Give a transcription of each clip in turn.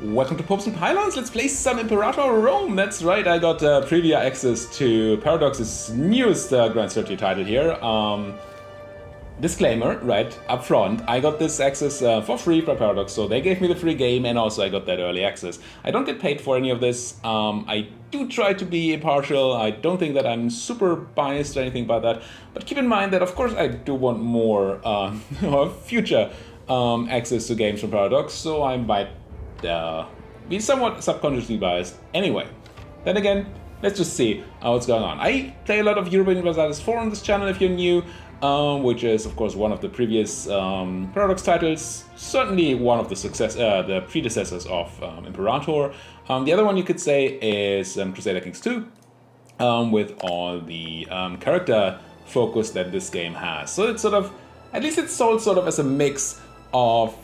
Welcome to Popes and Pylons. Let's play some Imperator Rome. That's right, I got preview access to Paradox's newest Grand Strategy title here. Disclaimer, right up front, I got this access for free from Paradox, so they gave me the free game and also I got that early access. I don't get paid for any of this. I do try to be impartial. I don't think that I'm super biased or anything about that, but keep in mind that of course I do want more or future access to games from Paradox, so I might be somewhat subconsciously biased. Anyway, then again, let's just see what's going on. I play a lot of European Universalis 4 on this channel if you're new, which is of course one of the previous Paradox titles, certainly one of the predecessors of Imperator. The other one you could say is Crusader Kings 2, with all the character focus that this game has. So it's sort of, at least it's sold sort of as a mix of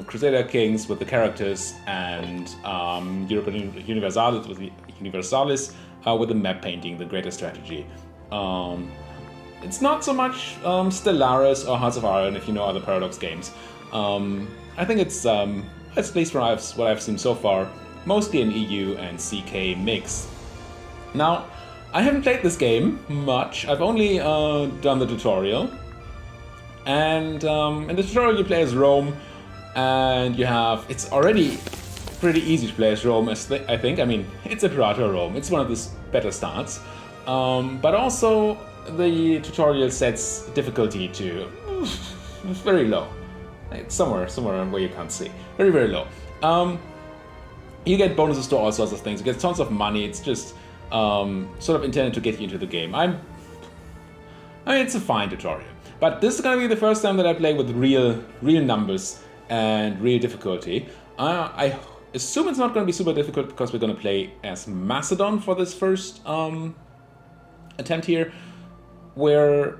Crusader Kings with the characters and European Universalis with the map painting, the greater strategy. It's not so much Stellaris or Hearts of Iron if you know other Paradox games. I think it's, at least from what I've seen so far, mostly an EU and CK mix. Now, I haven't played this game much. I've only done the tutorial. And in the tutorial you play as Rome, and you have, it's already pretty easy to play as Rome, I think. I mean, it's Imperator Rome, it's one of the better starts. But also, the tutorial sets difficulty to very low. It's somewhere where you can't see. Very, very low. You get bonuses to all sorts of things, you get tons of money, it's just sort of intended to get you into the game. I mean, it's a fine tutorial. But this is going to be the first time that I play with real numbers and real difficulty. I assume it's not going to be super difficult because we're going to play as Macedon for this first attempt here, where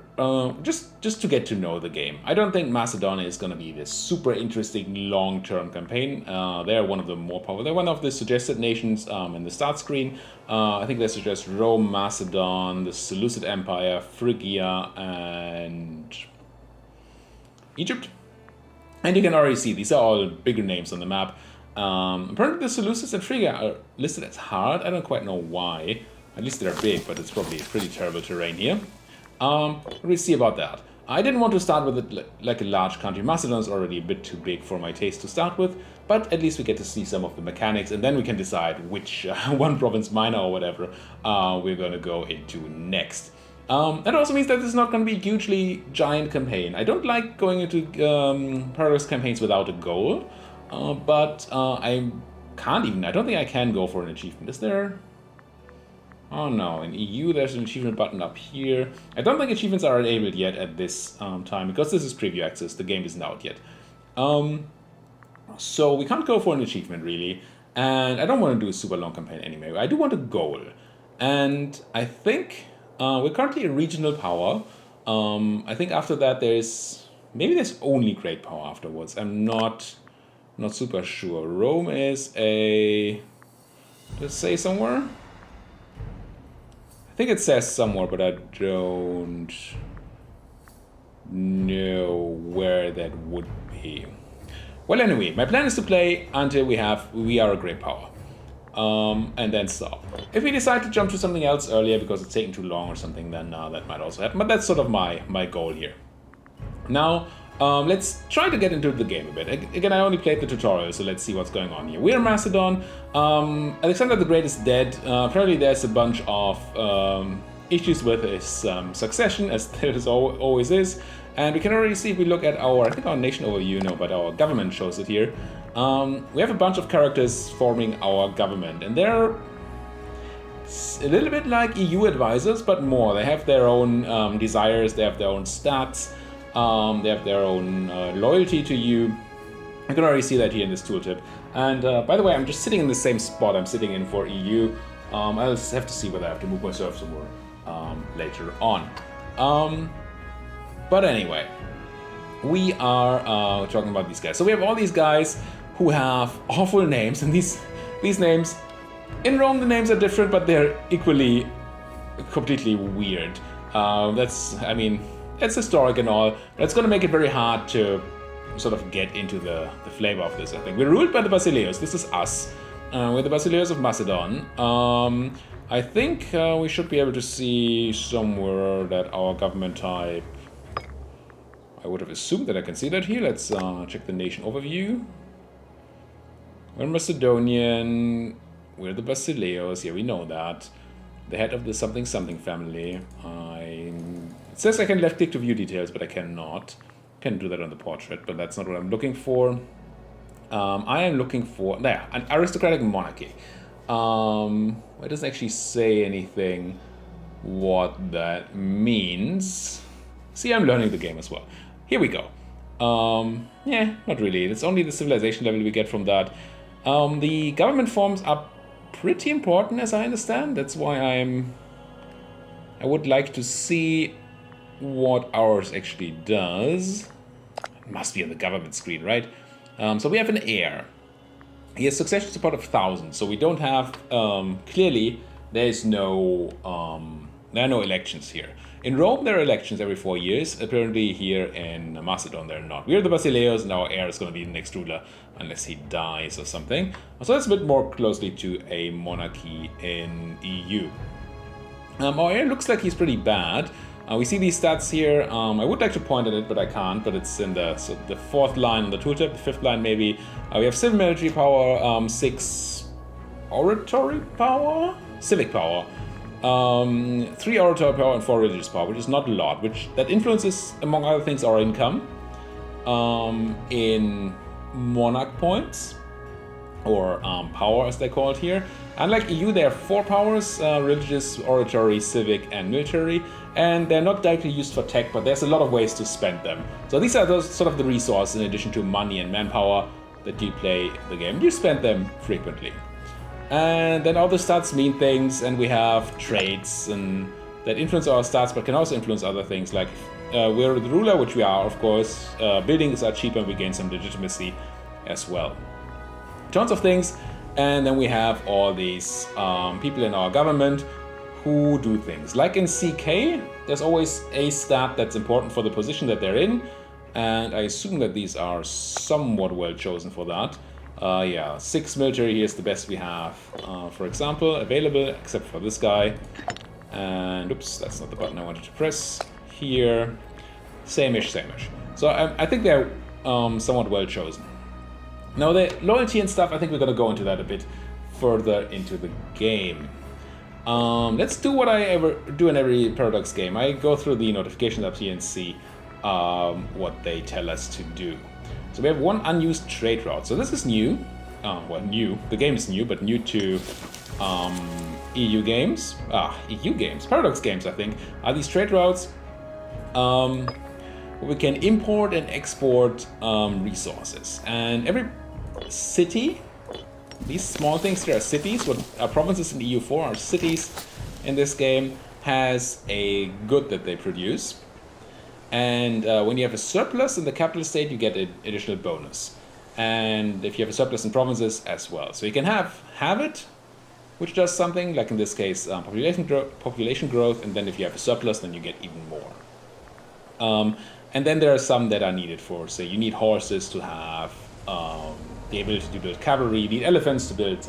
just to get to know the game. I don't think Macedon is going to be this super interesting long-term campaign. They're one of the more powerful. They're one of the suggested nations in the start screen. I think they suggest Rome, Macedon, the Seleucid Empire, Phrygia, and Egypt. And you can already see these are all bigger names on the map. Apparently the Seleucids and Phrygia are listed as hard. I don't quite know why. At least they're big, but it's probably a pretty terrible terrain here. We'll see about that. I didn't want to start with it like a large country. Macedon is already a bit too big for my taste to start with, but at least we get to see some of the mechanics, and then we can decide which one province minor or whatever we're going to go into next. That also means that this is not going to be a hugely giant campaign. I don't like going into Paradox campaigns without a goal, but I don't think I can go for an achievement. Is there? Oh no, in EU there's an achievement button up here. I don't think achievements are enabled yet at this time, because this is preview access, the game isn't out yet. So we can't go for an achievement really, and I don't want to do a super long campaign anyway. I do want a goal, and I think we're currently a regional power. I think after that maybe there's only great power afterwards. I'm not super sure. Rome is does it say somewhere? I think it says somewhere, but I don't know where that would be. Well, anyway, my plan is to play until we are a great power, and then stop. If we decide to jump to something else earlier because it's taking too long or something, then that might also happen. But that's sort of my goal here. Now, let's try to get into the game a bit. Again, I only played the tutorial, so let's see what's going on here. We're Macedon. Alexander the Great is dead. Apparently there's a bunch of issues with his succession, as there always is. And we can already see if we look at I think our nation overview, but our government shows it here. We have a bunch of characters forming our government, and they're a little bit like EU advisors, but more. They have their own desires, they have their own stats. They have their own loyalty to you. You can already see that here in this tooltip. And by the way, I'm just sitting in the same spot I'm sitting in for EU. I'll just have to see whether I have to move myself somewhere later on. But anyway, we are talking about these guys. So we have all these guys who have awful names, and these names, in Rome the names are different, but they're equally completely weird. It's historic and all, but it's going to make it very hard to sort of get into the flavor of this, I think. We're ruled by the Basileus. This is us. We're the Basileus of Macedon. I think we should be able to see somewhere that our government type... I would have assumed that I can see that here. Let's check the nation overview. We're Macedonian. We're the Basileus. Yeah, we know that. The head of the something something family. It says I can left click to view details, but I cannot. Can do that on the portrait, but that's not what I'm looking for. I am looking for an aristocratic monarchy. It doesn't actually say anything what that means. See, I'm learning the game as well. Here we go. Yeah, not really. It's only the civilization level we get from that. The government forms are pretty important, as I understand. That's why I would like to see what ours actually does. It must be on the government screen, right? So we have an heir. He has succession support of 1,000. So we don't have clearly there are no elections here. In Rome, there are elections every 4 years. Apparently here in Macedon, they're not. We're the Basileus, and our heir is going to be the next ruler, unless he dies or something. So that's a bit more closely to a monarchy in EU. Our heir looks like he's pretty bad. We see these stats here. I would like to point at it, but I can't. But it's in the fourth line on the tooltip, the fifth line maybe. We have civil military power, 6 oratory power, civic power. 3 oratory power and 4 religious power, which is not a lot, that influences, among other things, our income in monarch points, or power as they call it here. Unlike EU, there are 4 powers, religious, oratory, civic, and military, and they're not directly used for tech, but there's a lot of ways to spend them. So these are those sort of the resources, in addition to money and manpower, that you play the game. You spend them frequently. And then all the stats mean things, and we have traits and that influence our stats, but can also influence other things, like we're the ruler, which we are, of course. Buildings are cheaper, and we gain some legitimacy as well. Tons of things, and then we have all these people in our government who do things. Like in CK, there's always a stat that's important for the position that they're in, and I assume that these are somewhat well chosen for that. Yeah, 6 military here is the best we have, for example, available, except for this guy. And oops, that's not the button I wanted to press. Here, same-ish. So I think they're somewhat well chosen. Now the loyalty and stuff, I think we're going to go into that a bit further into the game. Let's do what I ever do in every Paradox game. I go through the notifications up here and see what they tell us to do. So we have 1 unused trade route. So this is new. Well, new. The game is new, but new to EU games. EU games. Paradox games, I think. Are these trade routes? We can import and export resources. And every city, these small things here are cities. What are provinces in EU4 are cities in this game, has a good that they produce. And when you have a surplus in the capital state, you get an additional bonus. And if you have a surplus in provinces as well. So you can have it, which does something, like in this case, population growth. And then if you have a surplus, then you get even more. And then there are some that are needed for, say, you need horses to have the ability to build cavalry. You need elephants to build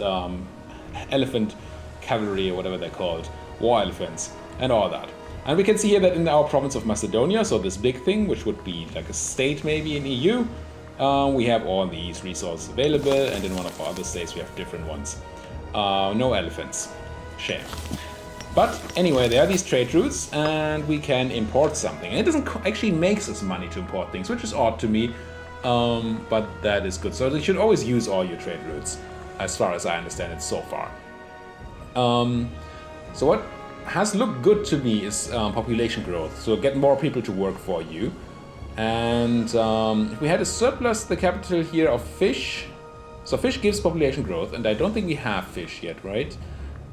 elephant cavalry, or whatever they're called, war elephants, and all that. And we can see here that in our province of Macedonia, so this big thing, which would be like a state maybe in EU, we have all these resources available, and in one of our other states we have different ones. No elephants. Shame. But anyway, there are these trade routes, and we can import something. And it doesn't actually make us money to import things, which is odd to me, but that is good. So you should always use all your trade routes, as far as I understand it so far. So what has looked good to me is population growth. So get more people to work for you. And if we had a surplus, the capital here of fish. So fish gives population growth, and I don't think we have fish yet, right?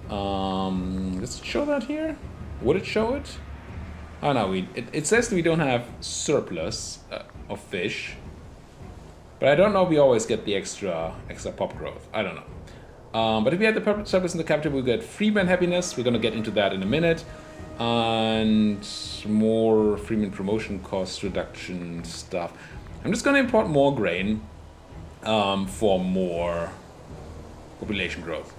Does it show that here? Would it show it? Oh no, it says that we don't have surplus of fish. But I don't know if we always get the extra pop growth. I don't know. But if we had the surplus in the capital, we get freeman happiness. We're going to get into that in a minute. And more freeman promotion cost reduction stuff. I'm just gonna import more grain for more population growth.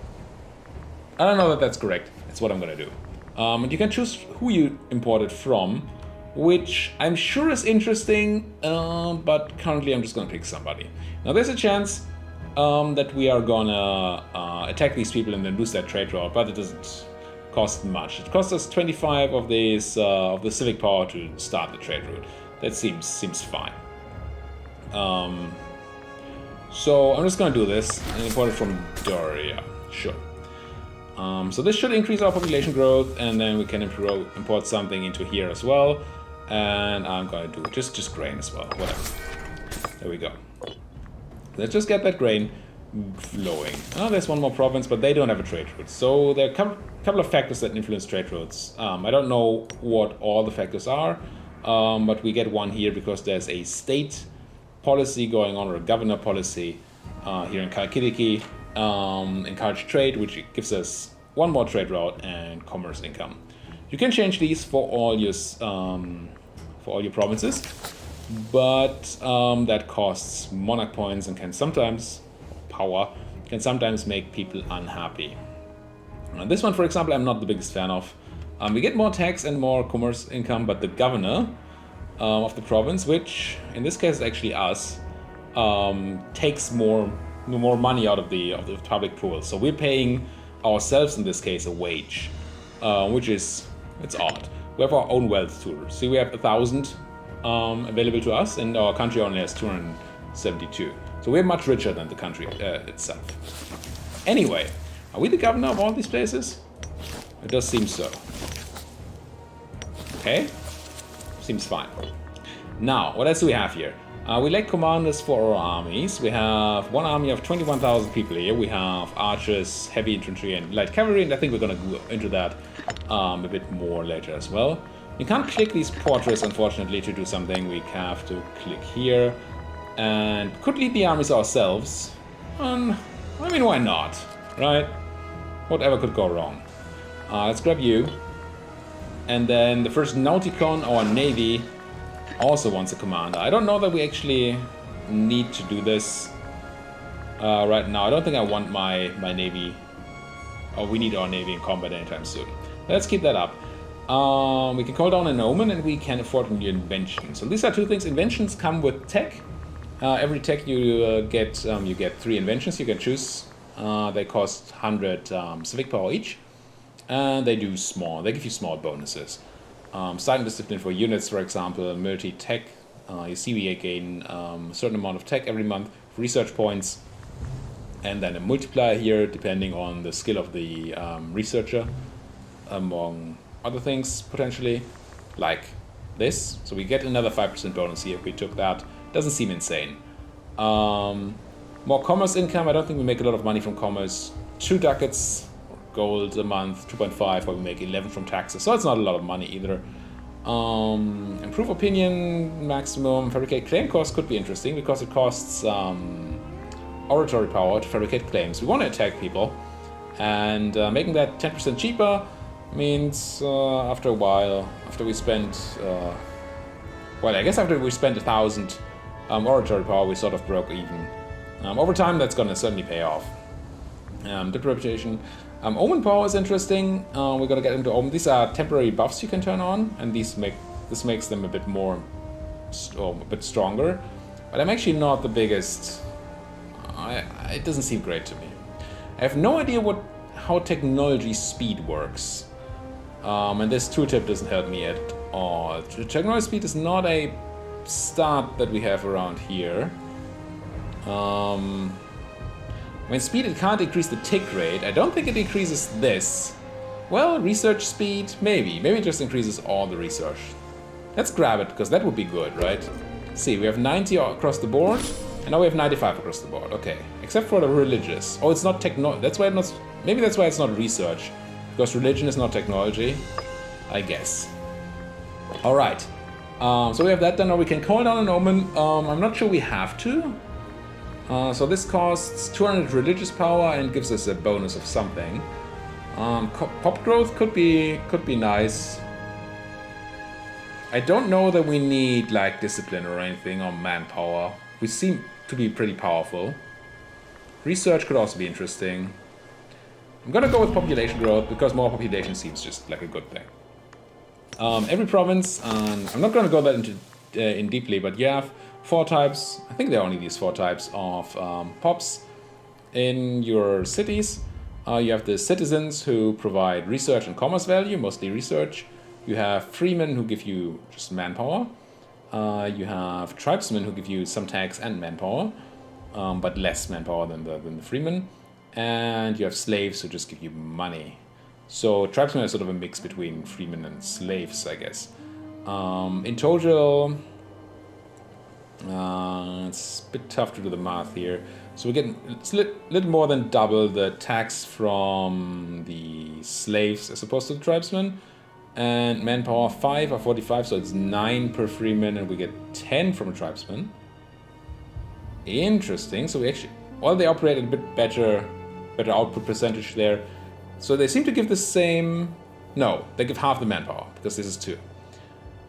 I don't know that that's correct. That's what I'm gonna do. And you can choose who you import it from, which I'm sure is interesting, but currently I'm just gonna pick somebody. Now there's a chance that we are gonna attack these people and then lose that trade route, but it doesn't cost much. It costs us 25 of these of the civic power to start the trade route. That seems fine. So I'm just gonna do this and import it from Doria. Sure. So this should increase our population growth, and then we can import something into here as well. And I'm gonna do just grain as well. Whatever. There we go. Let's just get that grain flowing. Oh, there's one more province, but they don't have a trade route. So there are a couple of factors that influence trade routes. I don't know what all the factors are, but we get one here because there's a state policy going on, or a governor policy here in Kalkidiki. Encourage trade, which gives us one more trade route and commerce income. You can change these for all your provinces, but that costs monarch points and can sometimes make people unhappy. This one, for example, I'm not the biggest fan of. We get more tax and more commerce income, but the governor of the province, which in this case is actually us, takes more money out of the public pool. So we're paying ourselves in this case a wage, which is odd. We have our own wealth tool. See, we have 1,000 available to us, and our country only has 272. So we're much richer than the country itself. Anyway, are we the governor of all these places? It does seem so. Okay, seems fine. Now, what else do we have here? We elect commanders for our armies. We have one army of 21,000 people here. We have archers, heavy infantry, and light cavalry, and I think we're gonna go into that a bit more later as well. We can't click these portraits, unfortunately, to do something. We have to click here, and could lead the armies ourselves. I mean, why not, right? Whatever could go wrong. Let's grab you. And then the first Nauticon, our navy, also wants a commander. I don't know that we actually need to do this right now. I don't think I want my navy, or we need our navy in combat anytime soon. Let's keep that up. We can call down an omen, and we can afford a new invention. So these are two things. Inventions come with tech. Every tech you get 3 inventions you can choose. They cost 100 civic power each, and they give you small bonuses. Starting discipline for units, for example, multi-tech. You see we gain a certain amount of tech every month, research points, and then a multiplier here depending on the skill of the researcher, among other things potentially, like this. So we get another 5% bonus here if we took that. Doesn't seem insane. More commerce income. I don't think we make a lot of money from commerce. 2 ducats gold a month, 2.5, or we make 11 from taxes, so it's not a lot of money either. Improve opinion maximum. Fabricate claim cost could be interesting because it costs oratory power to fabricate claims. We want to attack people, and making that 10% cheaper means after a while, after we spend I guess after we spent 1,000 oratory power, we sort of broke even. Over time, that's gonna certainly pay off. Good reputation. Omen power is interesting. We're gonna get into Omen. These are temporary buffs you can turn on, and this makes them a bit stronger. But I'm actually not the biggest. It doesn't seem great to me. I have no idea how technology speed works, and this tooltip doesn't help me at all. Technology speed is not a stat that we have around here. When speed, it can't increase the tick rate. I don't think it increases this. Well, research speed, maybe. Maybe it just increases all the research. Let's grab it, because that would be good, right? See, we have 90 across the board, and now we have 95 across the board. Okay, except for the religious. Oh, it's not technology. Maybe that's why it's not research, because religion is not technology, I guess. All right. So we have that done. Now we can call down an omen. I'm not sure we have to. So this costs 200 religious power and gives us a bonus of something. Pop growth could be nice. I don't know that we need like discipline or anything or manpower. We seem to be pretty powerful. Research could also be interesting. I'm gonna go with population growth because more population seems just like a good thing. Every province, I'm not gonna go that into in deeply, but you have 4 types. I think there are only these 4 types of pops in your cities. You have the citizens who provide research and commerce value, mostly research. You have freemen who give you just manpower. You have tribesmen who give you some tax and manpower, but less manpower than the freemen. And you have slaves who just give you money. So tribesmen are sort of a mix between freemen and slaves, I guess. In total, it's a bit tough to do the math here. So we get it's a little more than double the tax from the slaves as opposed to the tribesmen. And manpower 5 or 45, so it's 9 per freeman, and we get 10 from a tribesman. Interesting. So we actually, well, they operate at a bit better output percentage there. So they seem to give the same. No, they give half the manpower because this is 2.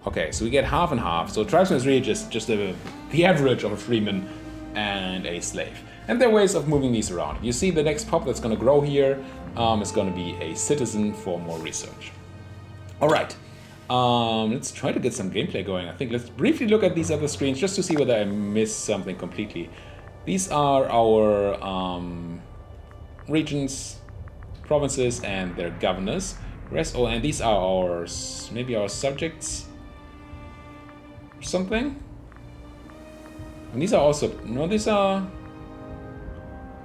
Okay, so we get half and half. So tribesman is really just the average of a freeman and a slave. And there are ways of moving these around. You see the next pop that's going to grow here is going to be a citizen for more research. All right, let's try to get some gameplay going. I think let's briefly look at these other screens just to see whether I missed something completely. These are our regions, provinces, and their governors. And these are our, maybe our subjects or something. And these are also, no, these are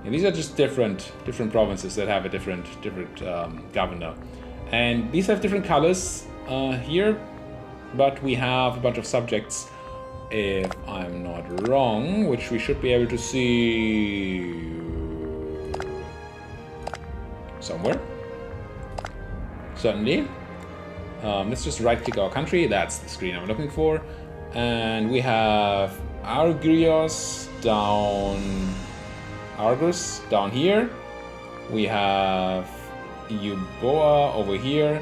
just different provinces that have a different governor. And these have different colors here, but we have a bunch of subjects, if I'm not wrong, which we should be able to see somewhere. Certainly. Let's just right-click our country. That's the screen I'm looking for. And we have Argus down here. We have Euboea over here,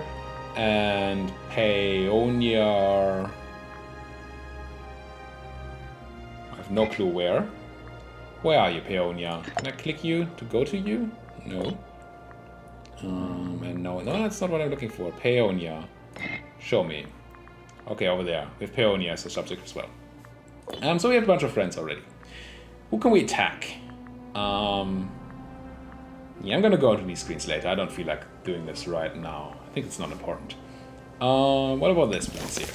and Paeonia. I have no clue where. Where are you, Paeonia? Can I click you to go to you? No. And no, that's not what I'm looking for. Paeonia. Show me. Okay, over there. We have Paeonia as a subject as well. So we have a bunch of friends already. Who can we attack? Yeah, I'm gonna go into these screens later. I don't feel like doing this right now. I think it's not important. What about this place here?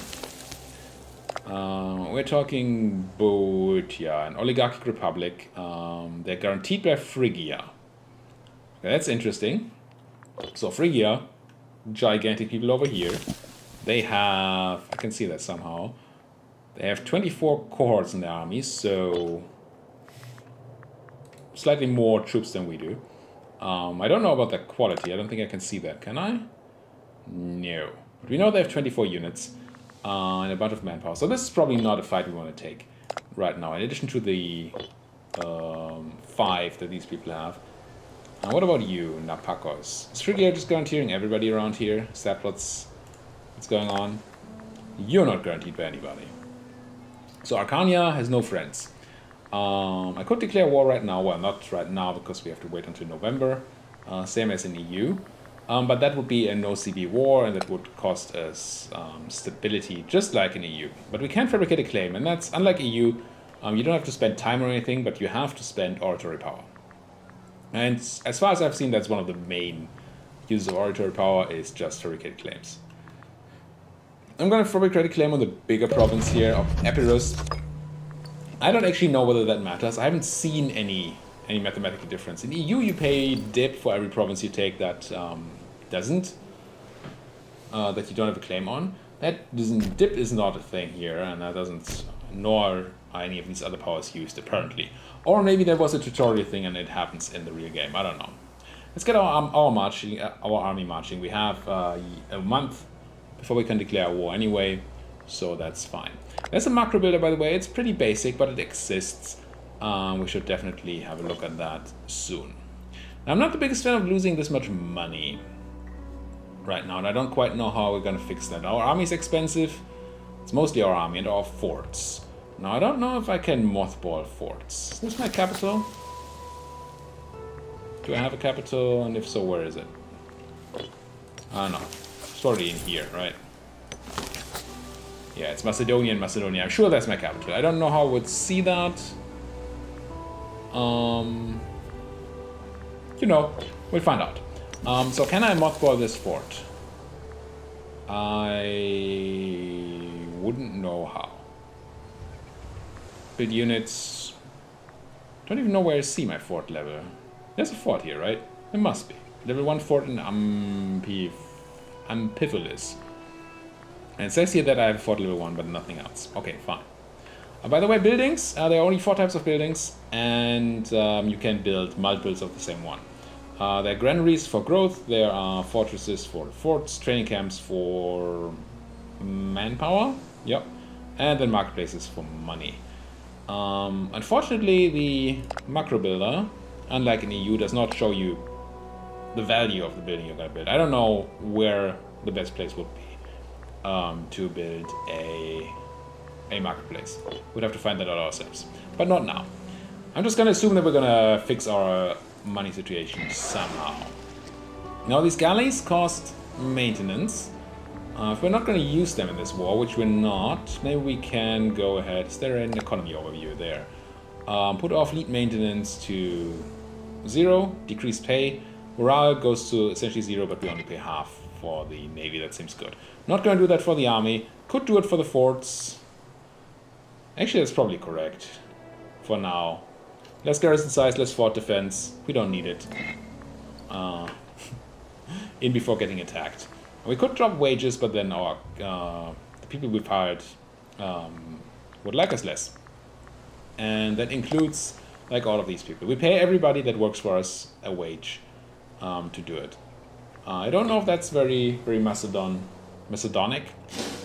We're talking Boeotia, an oligarchic republic. They're guaranteed by Phrygia. Okay, that's interesting. So Phrygia, gigantic people over here. They have, I can see that somehow. They have 24 cohorts in their army, so slightly more troops than we do. I don't know about the quality. I don't think I can see that. Can I? No. But we know they have 24 units and a bunch of manpower. So this is probably not a fight we want to take right now, in addition to the 5 that these people have. What about you, Napakos? Is Phrygia just guaranteeing everybody around here? Is that what's going on? You're not guaranteed by anybody. So Arcania has no friends. I could declare war right now. Well, not right now because we have to wait until November, same as in EU. But that would be a no-CB war, and that would cost us stability, just like in EU. But we can fabricate a claim, and that's unlike EU. You don't have to spend time or anything, but you have to spend oratory power. And as far as I've seen, that's one of the main uses of oratory power, is just fabricate claims. I'm going to fabricate a claim on the bigger province here of Epirus. I don't actually know whether that matters. I haven't seen any mathematical difference. In EU, you pay dip for every province you take that doesn't, that you don't have a claim on. Dip is not a thing here, and that doesn't, nor are any of these other powers used, apparently. Or maybe there was a tutorial thing and it happens in the real game. I don't know. Let's get our army marching. We have a month before we can declare war anyway, so that's fine. There's a macro builder, by the way. It's pretty basic, but it exists. We should definitely have a look at that soon. Now, I'm not the biggest fan of losing this much money right now, and I don't quite know how we're going to fix that. Our army's expensive. It's mostly our army and our forts. Now, I don't know if I can mothball forts. Is this my capital? Do I have a capital? And if so, where is it? I don't know. It's already in here, right? Yeah, it's Macedonia and Macedonia. I'm sure that's my capital. I don't know how I would see that. You know, we'll find out. So can I mothball this fort? I wouldn't know how. Build units. Don't even know where I see my fort level. There's a fort here, right? There must be. Level 1 fort in Amphipolis. And it says here that I have a fort level 1, but nothing else. Okay, fine. By the way, buildings, there are only 4 types of buildings, and you can build multiples of the same one. There are granaries for growth, there are fortresses for forts, training camps for manpower, yep, and then marketplaces for money. Unfortunately, the macro builder, unlike in EU, does not show you the value of the building you're going to build. I don't know where the best place would be to build a marketplace. We'd have to find that out ourselves, but not now. I'm just going to assume that we're going to fix our money situation somehow. Now, these galleys cost maintenance. If we're not going to use them in this war, which we're not, maybe we can go ahead. Is there an economy overview there? Put our fleet maintenance to 0, decrease pay. Morale goes to essentially 0, but we only pay half for the navy. That seems good. Not going to do that for the army. Could do it for the forts. Actually, that's probably correct for now. Less garrison size, less fort defense. We don't need it. In before getting attacked. We could drop wages, but then our the people we've hired would like us less. And that includes like all of these people. We pay everybody that works for us a wage to do it. I don't know if that's very Macedonic.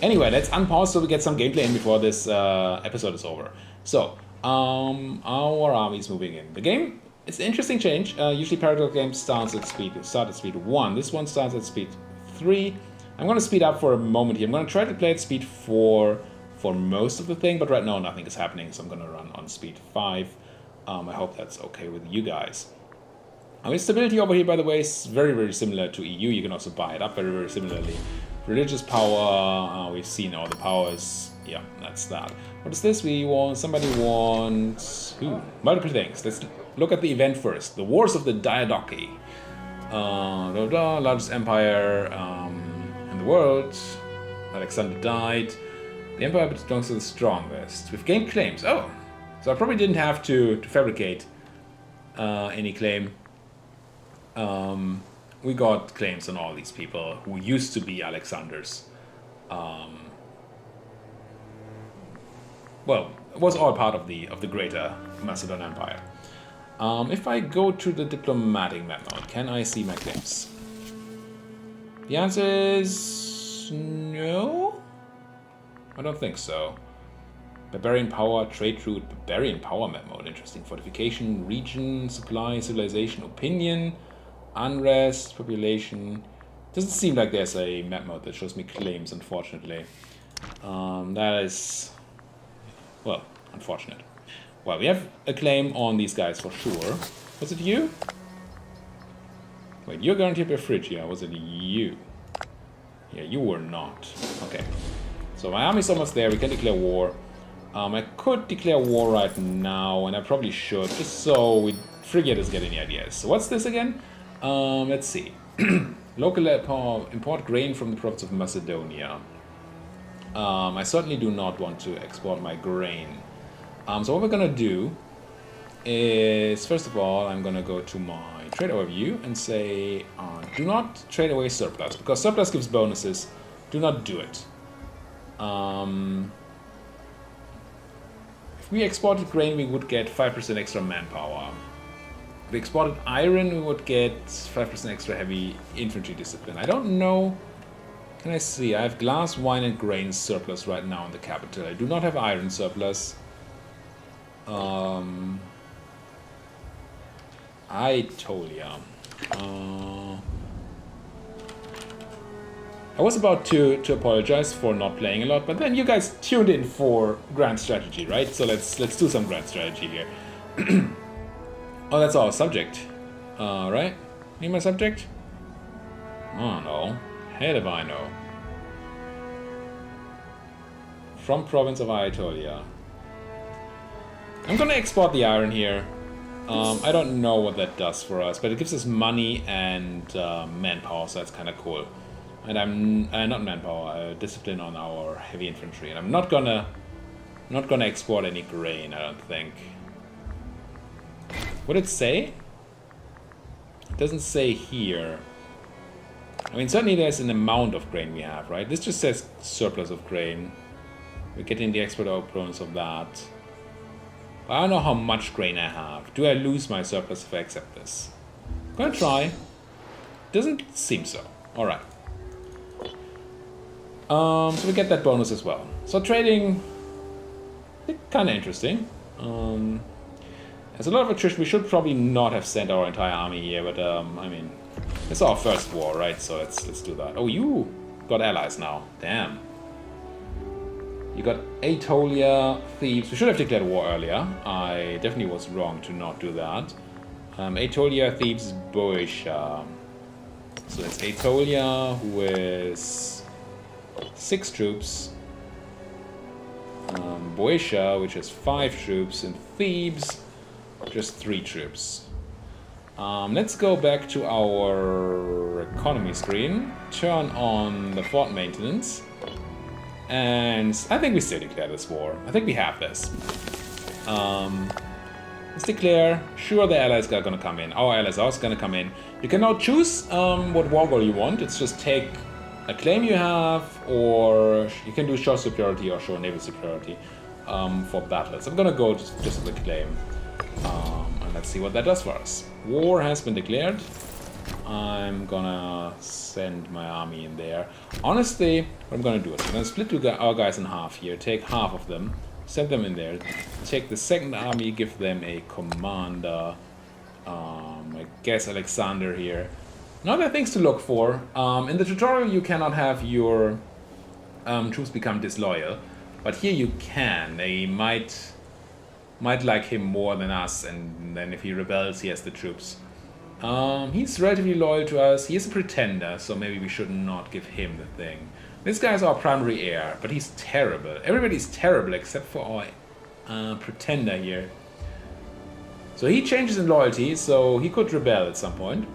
Anyway, let's unpause so we get some gameplay in before this episode is over. So, our army is moving in. The game, it's an interesting change. Usually Paradox games start at speed 1. This one starts at speed 3. I'm going to speed up for a moment here. I'm going to try to play at speed 4 for most of the thing, but right now nothing is happening, so I'm going to run on speed 5. I hope that's okay with you guys. Stability over here, by the way, is very similar to EU. You can also buy it up very similarly. Religious power, we've seen all the powers. Yeah, that's that. What is this? Somebody wants... multiple things. Let's look at the event first. The Wars of the Diadochi. Largest empire in the world. Alexander died. The empire belongs to the strongest. We've gained claims. Oh, so I probably didn't have to fabricate any claim. We got claims on all these people who used to be Alexander's. Well, it was all part of the greater Macedon Empire. If I go to the diplomatic map mode, can I see my claims? The answer is no. I don't think so. Barbarian power, trade route, barbarian power map mode. Interesting. Fortification, region, supply, civilization, opinion, unrest, population. Doesn't seem like there's a map mode that shows me claims, unfortunately. That is, well, unfortunate. Well, we have a claim on these guys for sure. Was it you? Wait, you're guaranteed by Phrygia. Was it you? Yeah, you were not. Okay. So my army's almost there. We can declare war. I could declare war right now, and I probably should, just so Phrygia doesn't get any ideas. So what's this again? Let's see. Local import grain from the province of Macedonia. I certainly do not want to export my grain. So what we're gonna do is, first of all, I'm gonna go to my trade overview and say, do not trade away surplus, because surplus gives bonuses. Do not do it. If we exported grain, we would get 5% extra manpower. If we exported iron, we would get 5% extra heavy infantry discipline. I don't know. Can I see? I have glass, wine, and grain surplus right now in the capital. I do not have iron surplus. I told ya. I was about to apologize for not playing a lot, but then you guys tuned in for grand strategy, right? So let's do some grand strategy here. Oh, that's our subject, right? Need my subject? Oh no, hell if I know. From province of Anatolia. I'm gonna export the iron here. I don't know what that does for us, but it gives us money and manpower, so that's kind of cool. And I'm not manpower, discipline on our heavy infantry. And I'm not gonna export any grain, I don't think. What did it say? It doesn't say here. I mean, certainly there's an amount of grain we have, right? This just says surplus of grain. We're getting the export outposts of that. I don't know how much grain I have. Do I lose my surplus if I accept this? I'm gonna try. Doesn't seem so. Alright. So we get that bonus as well. So trading, kind of interesting. There's a lot of attrition. We should probably not have sent our entire army here, but I mean, it's our first war, right? So let's do that. Oh, you got allies now. Damn. You got Aetolia, Thebes. We should have declared war earlier. I definitely was wrong to not do that. Aetolia, Thebes, Boeotia. So that's Aetolia, who is 6 troops. Boeotia, which has 5 troops, and Thebes, just 3 troops. Let's go back to our economy screen. Turn on the fort maintenance. And I think we still declare this war. I think we have this. Let's declare. Sure, the allies are gonna come in. Our allies are gonna come in. You can now choose what war goal you want. It's just take a claim you have, or you can do shore superiority or shore naval superiority for battles. I'm gonna go just with the claim. And let's see what that does for us. War has been declared. I'm gonna send my army in there. Honestly, what I'm gonna do is I'm gonna split our guys in half here, take half of them, send them in there, take the second army, give them a commander, I guess Alexander here. Now there are things to look for. In the tutorial you cannot have your troops become disloyal, but here you can. They might like him more than us, and then if he rebels he has the troops. He's relatively loyal to us. He is a pretender, so maybe we should not give him the thing. This guy's our primary heir, but he's terrible. Everybody's terrible except for our pretender here. So he changes in loyalty, so he could rebel at some point.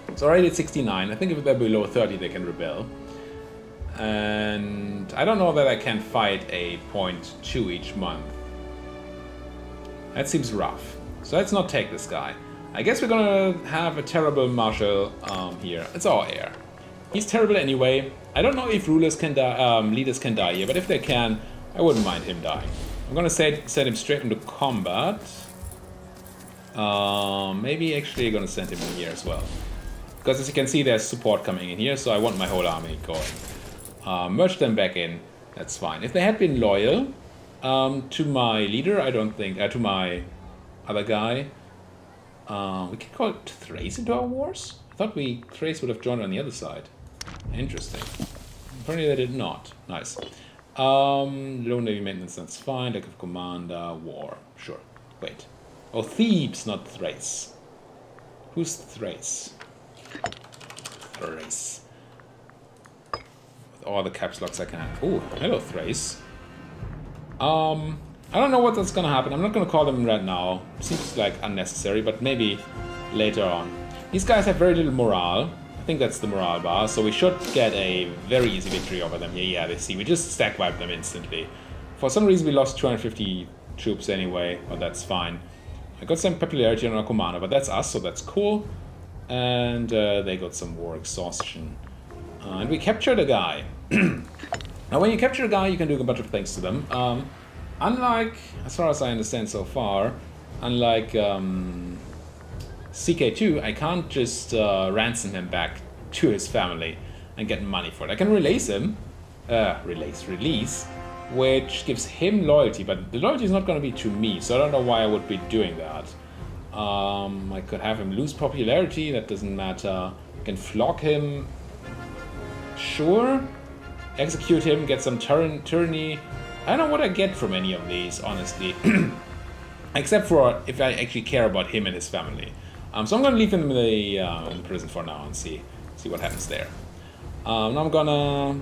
It's already at 69. I think if they're below 30 they can rebel. And I don't know that I can fight a 0.2 each month. That seems rough. So let's not take this guy. I guess we're gonna have a terrible marshal here. It's our heir. He's terrible anyway. I don't know if rulers can die, leaders can die here, but if they can, I wouldn't mind him dying. I'm gonna send him straight into combat. Maybe actually gonna send him in here as well. Because as you can see, there's support coming in here, so I want my whole army going. Merge them back in. That's fine. If they had been loyal to my leader, I don't think, to my other guy. We can call Thrace into our wars? I thought Thrace would have joined on the other side. Interesting. Apparently they did not. Nice. Low navy maintenance, that's fine. Lack of commander, war. Sure. Wait. Oh, Thebes, not Thrace. Who's Thrace? Thrace. With all the caps locks I can have. Oh, hello Thrace. I don't know what that's gonna happen. I'm not gonna call them right now. Seems like unnecessary, but maybe later on. These guys have very little morale. I think that's the morale bar, so we should get a very easy victory over them here. Yeah, they see. We just stack wiped them instantly. For some reason, we lost 250 troops anyway, but that's fine. I got some popularity on our commander, but that's us, so that's cool. And they got some war exhaustion. And we captured a guy. Now, when you capture a guy, you can do a bunch of things to them. Unlike, as far as I understand so far, unlike CK2, I can't just ransom him back to his family and get money for it. I can release him, release, which gives him loyalty, but the loyalty is not going to be to me, so I don't know why I would be doing that. I could have him lose popularity, that doesn't matter. I can flog him, sure. Execute him, get some tyranny. I don't know what I get from any of these, honestly. Except for if I actually care about him and his family. So I'm gonna leave him in the prison for now and see what happens there. Now I'm gonna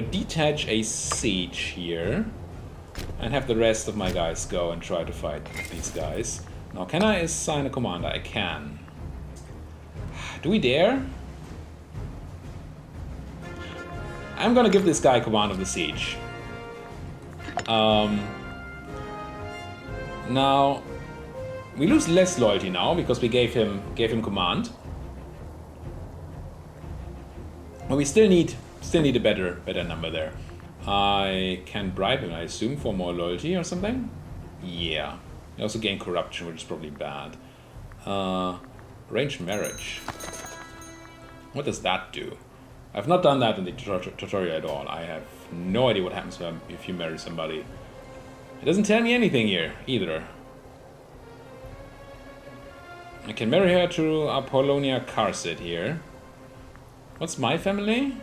detach a siege here and have the rest of my guys go and try to fight these guys. Now, can I assign a commander? I can. Do we dare? I'm gonna give this guy command of the siege. Now, we lose less loyalty now because we gave him command. But we still need a better number there. I can bribe him, I assume, for more loyalty or something. Yeah. I also gain corruption, which is probably bad. Arranged marriage. What does that do? I've not done that in the tutorial at all. I have no idea what happens if you marry somebody. It doesn't tell me anything here, either. I can marry her to Apollonia Carsid here. What's my family?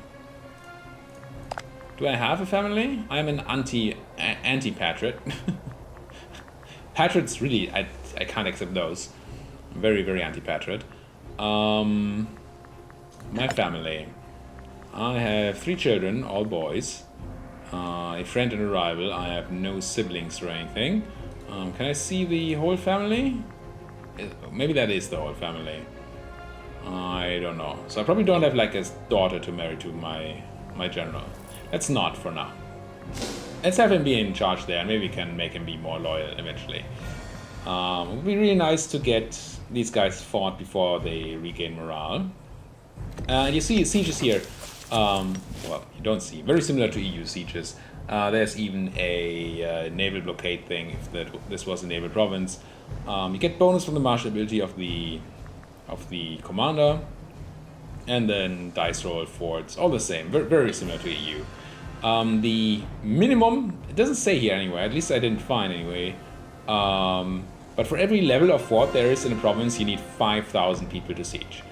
Do I have a family? I'm an anti-patriot. Patriots, really, I can't accept those. I'm very, very anti-patriot. My family. I have 3 children, all boys. A friend and a rival. I have no siblings or anything. Can I see the whole family? Maybe that is the whole family. I don't know. So I probably don't have like a daughter to marry to my general. Let's not for now. Let's have him be in charge there, and maybe we can make him be more loyal eventually. It would be really nice to get these guys fought before they regain morale. And you see sieges here. Well, you don't see. Very similar to EU sieges. There's even a naval blockade thing if this was a naval province. You get bonus from the martial ability of the commander, and then dice roll forts, all the same, very, very similar to EU. The minimum, it doesn't say here anywhere, at least I didn't find anyway, but for every level of fort there is in a province, you need 5,000 people to siege.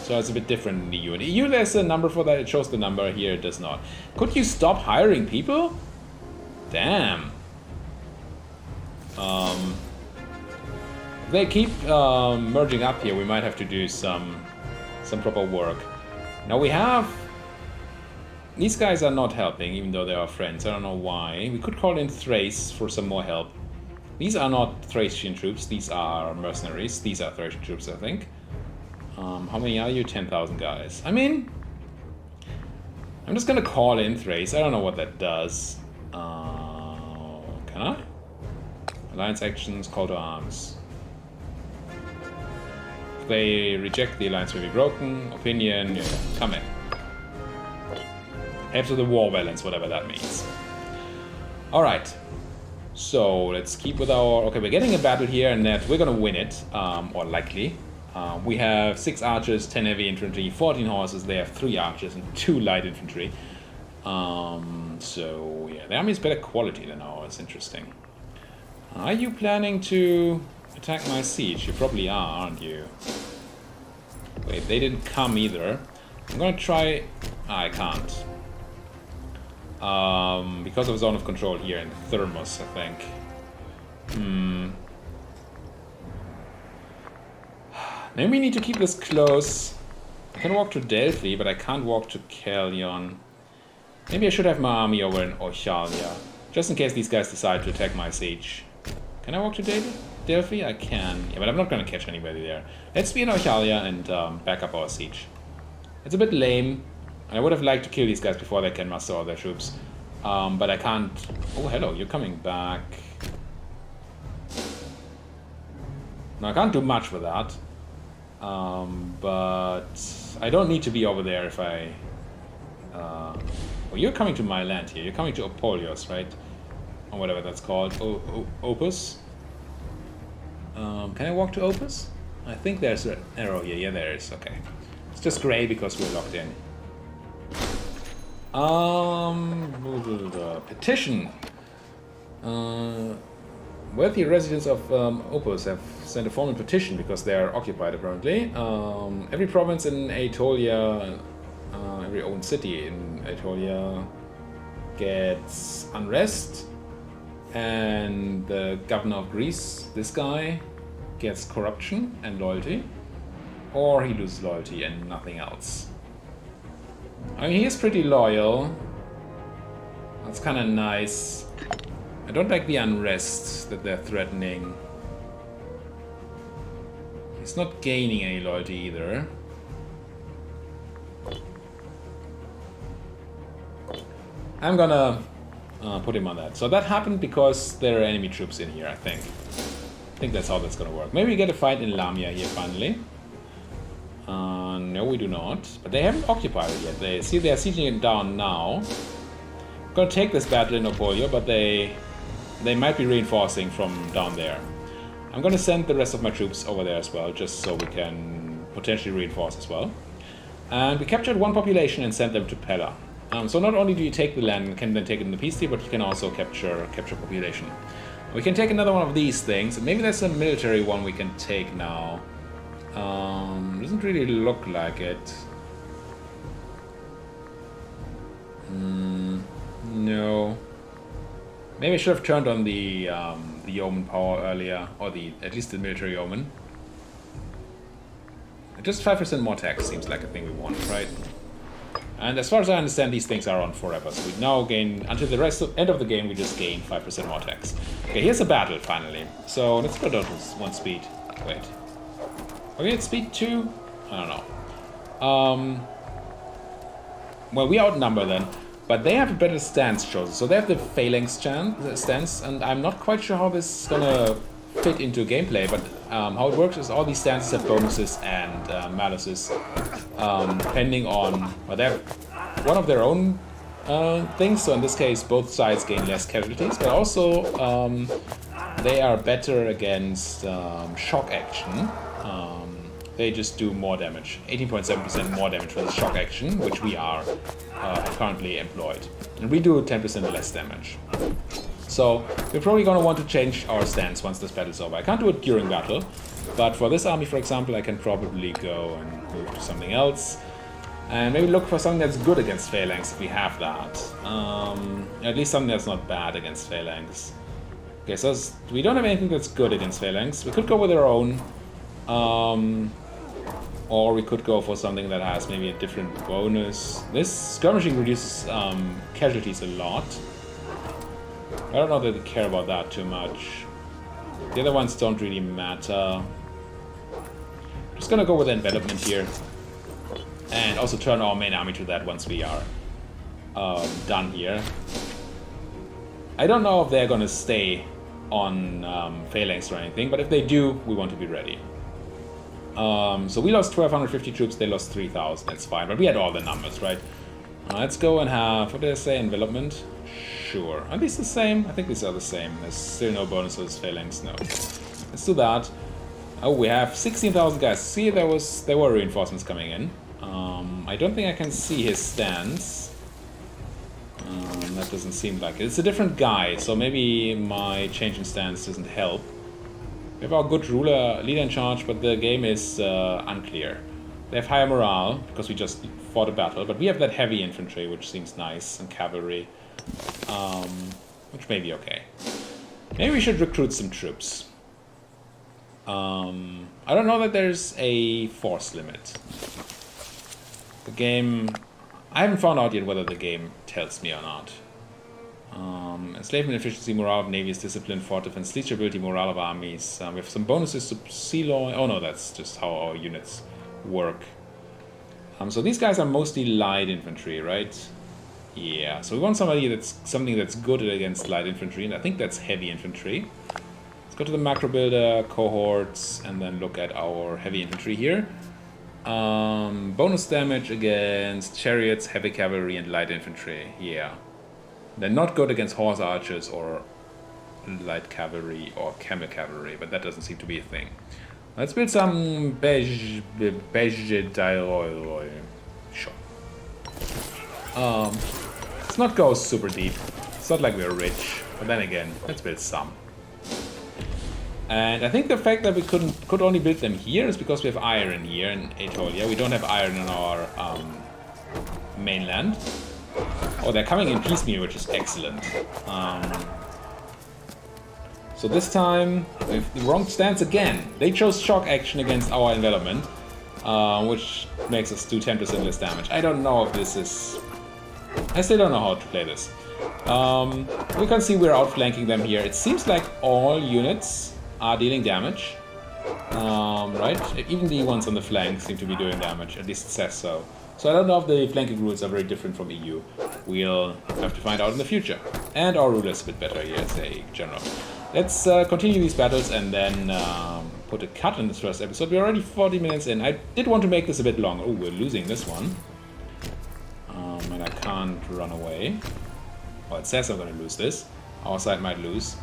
So it's a bit different in EU. In EU there's a number for that, it shows the number, here it does not. Could you stop hiring people? Damn. If they keep merging up here, we might have to do some proper work. Now we have... These guys are not helping, even though they are friends. I don't know why. We could call in Thrace for some more help. These are not Thracian troops, these are mercenaries. These are Thracian troops, I think. How many are you? 10,000 guys. I mean... I'm just gonna call in Thrace. I don't know what that does. Can I? Alliance actions, call to arms. If they reject, the alliance will be broken. Opinion, yeah, come in. Head to the war balance, whatever that means. Alright. So, let's keep with our... Okay, we're getting a battle here, and that we're gonna win it. Or likely. We have 6 archers, 10 heavy infantry, 14 horses. They have 3 archers and 2 light infantry. So, yeah, the army is better quality than ours. Interesting. Are you planning to attack my siege? You probably are, aren't you? Wait, they didn't come either. I'm gonna try... I can't. Because of zone of control here in Thermos, I think. Maybe we need to keep this close. I can walk to Delphi, but I can't walk to Kellion. Maybe I should have my army over in Ochalia, just in case these guys decide to attack my siege. Can I walk to Delphi? I can. Yeah, but I'm not gonna catch anybody there. Let's be in Ochalia and back up our siege. It's a bit lame. I would have liked to kill these guys before they can muster all their troops. But I can't... Oh, hello, you're coming back. No, I can't do much with that. But I don't need to be over there if I... Well, you're coming to my land here. You're coming to Apolios, right? Or whatever that's called. Opus? Can I walk to Opus? I think there's an arrow here. Yeah, there is. Okay. It's just gray because we're locked in. Petition. wealthy residents of Opus have sent a formal petition because they are occupied apparently. Every province in Aetolia, every own city in Aetolia gets unrest, and the governor of Greece, this guy, gets corruption and loyalty, or he loses loyalty and nothing else. I mean, he is pretty loyal. That's kind of nice. I don't like the unrest that they're threatening. He's not gaining any loyalty either. I'm gonna put him on that. So that happened because there are enemy troops in here, I think. I think that's how that's gonna work. Maybe we get a fight in Lamia here finally. No, we do not. But they haven't occupied it yet. They see they're sieging it down now. I'm gonna take this battle in Opolia, but they might be reinforcing from down there. I'm gonna send the rest of my troops over there as well, just so we can potentially reinforce as well. And we captured one population and sent them to Pella. So not only do you take the land and can then take it in the peace deal, but you can also capture population. We can take another one of these things, and maybe there's a military one we can take now. Doesn't really look like it. No. Maybe I should have turned on the yeoman power earlier, or at least the military yeoman. Just 5% more tax seems like a thing we want, right? And as far as I understand, these things are on forever, so we now gain, until the end of the game, we just gain 5% more tax. Okay, here's a battle, finally. So, let's go down to 1 speed. Wait. Okay, it's speed 2? I don't know. Well, we outnumber them, but they have a better stance chosen. So they have the phalanx stance, and I'm not quite sure how this is gonna fit into gameplay, but how it works is all these stances have bonuses and maluses, depending on, well, they have one of their own things, so in this case both sides gain less casualties, but also they are better against shock action. They just do more damage, 18.7% more damage for the shock action, which we are currently employed. And we do 10% less damage. So we're probably going to want to change our stance once this battle is over. I can't do it during battle, but for this army, for example, I can probably go and move to something else. And maybe look for something that's good against phalanx if we have that. At least something that's not bad against phalanx. Okay, so we don't have anything that's good against phalanx. We could go with our own. Or we could go for something that has maybe a different bonus. This skirmishing reduces casualties a lot. I don't know that we care about that too much. The other ones don't really matter. Just gonna go with envelopment here. And also turn our main army to that once we are done here. I don't know if they're gonna stay on phalanx or anything, but if they do, we want to be ready. So we lost 1,250 troops, they lost 3,000, that's fine. But we had all the numbers, right? Let's go and have, what did I say, envelopment? Sure. Are these the same? I think these are the same. There's still no bonuses, phalanx, no. Let's do that. Oh, we have 16,000 guys. See, there were reinforcements coming in. I don't think I can see his stance. That doesn't seem like it. It's a different guy, so maybe my change in stance doesn't help. We have our good ruler, leader in charge, but the game is unclear. They have higher morale, because we just fought a battle, but we have that heavy infantry, which seems nice, and cavalry, which may be okay. Maybe we should recruit some troops. I don't know that there's a force limit. The game... I haven't found out yet whether the game tells me or not. Enslavement, efficiency, morale of navies, discipline, fort defense, leadership ability, morale of armies. We have some bonuses to sea law. Oh no, that's just how our units work. So these guys are mostly light infantry, right? Yeah, so we want something that's good against light infantry, and I think that's heavy infantry. Let's go to the macro builder, cohorts, and then look at our heavy infantry here. Bonus damage against chariots, heavy cavalry, and light infantry. Yeah. They're not good against horse archers or light cavalry or camel cavalry, but that doesn't seem to be a thing. Let's build some beige dialoy. Sure. Let's not go super deep. It's not like we're rich, but then again, let's build some. And I think the fact that we could only build them here is because we have iron here in Aetolia. We don't have iron in our mainland. Oh, they're coming in piecemeal, which is excellent. So this time, we have the wrong stance again. They chose shock action against our envelopment, which makes us do 10% less damage. I don't know if this is... I still don't know how to play this. We can see we're outflanking them here. It seems like all units are dealing damage. Right? Even the ones on the flank seem to be doing damage, at least it says so. So I don't know if the flanking rules are very different from EU. We'll have to find out in the future. And our ruler is a bit better here as a general. Let's continue these battles and then put a cut in this first episode. We're already 40 minutes in. I did want to make this a bit long. Oh, we're losing this one. And I can't run away. Well, it says I'm going to lose this. Our side might lose.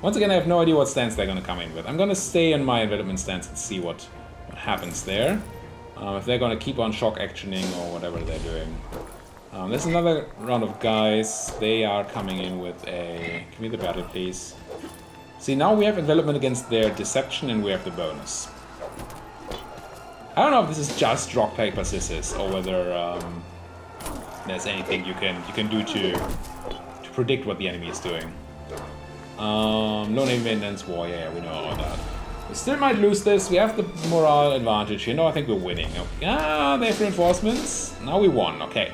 Once again, I have no idea what stance they're going to come in with. I'm going to stay in my envelopment stance and see what happens there. If they're going to keep on shock actioning or whatever they're doing. There's another round of guys. They are coming in with a... Give me the battle, please. See, now we have envelopment against their deception and we have the bonus. I don't know if this is just rock, paper, scissors or whether there's anything you can do to predict what the enemy is doing. Low navy maintenance war, yeah, we know all that. We still might lose this. We have the morale advantage here. No, I think we're winning. Okay. Ah, they have reinforcements. Now we won. Okay.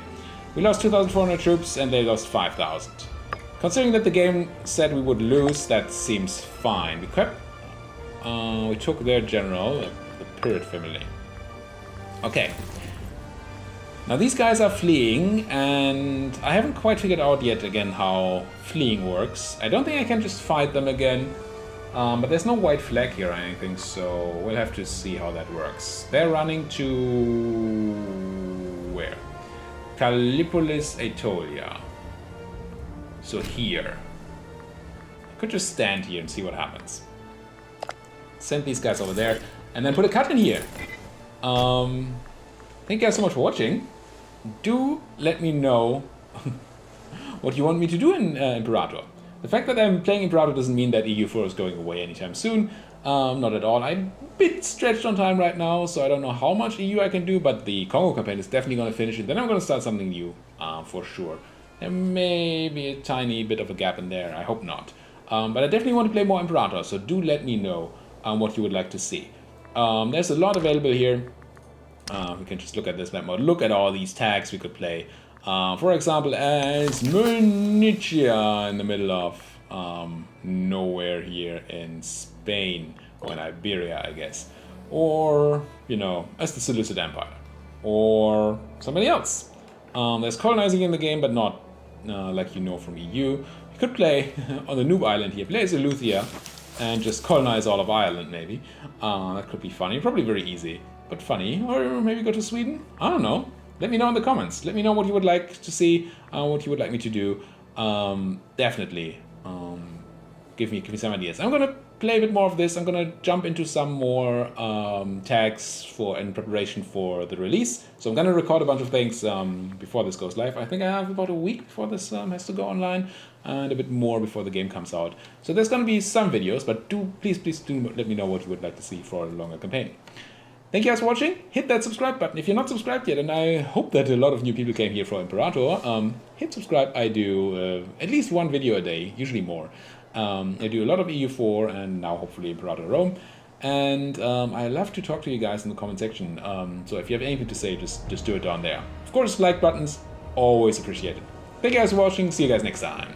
We lost 2,400 troops and they lost 5,000. Considering that the game said we would lose, that seems fine. We took their general, the Pirate family. Okay. Now these guys are fleeing, and I haven't quite figured out yet again how fleeing works. I don't think I can just fight them again, but there's no white flag here or anything, so we'll have to see how that works. They're running to... where? Callipolis, Aetolia. So here. I could just stand here and see what happens. Send these guys over there, and then put a cut in here. Thank you guys so much for watching. Do let me know what you want me to do in Imperator. The fact that I'm playing Imperator doesn't mean that EU4 is going away anytime soon. Not at all. I'm a bit stretched on time right now, so I don't know how much EU I can do, but the Congo campaign is definitely going to finish it. Then I'm going to start something new, for sure. There may be a tiny bit of a gap in there. I hope not. But I definitely want to play more Imperator, so do let me know what you would like to see. There's a lot available here. We can just look at this map mode. Look at all these tags we could play. For example, as Murnicia in the middle of nowhere here in Spain, or in Iberia, I guess. Or, you know, as the Seleucid Empire. Or somebody else. There's colonizing in the game, but not like you know from EU. You could play on the Noob Island here, play as Eleuthia, and just colonize all of Ireland, maybe. That could be funny, probably very easy. But funny, or maybe go to Sweden? I don't know. Let me know in the comments. Let me know what you would like to see, what you would like me to do. Definitely, give me some ideas. I'm gonna play a bit more of this. I'm gonna jump into some more tags in preparation for the release. So I'm gonna record a bunch of things before this goes live. I think I have about a week before this has to go online, and a bit more before the game comes out. So there's gonna be some videos, but please do let me know what you would like to see for a longer campaign. Thank you guys for watching. Hit that subscribe button if you're not subscribed yet, and I hope that a lot of new people came here for Imperator. Hit subscribe. I do at least one video a day, usually more. I do a lot of EU4 and now hopefully Imperator Rome. And I love to talk to you guys in the comment section. So if you have anything to say, just do it down there. Of course, like buttons, always appreciated. Thank you guys for watching. See you guys next time.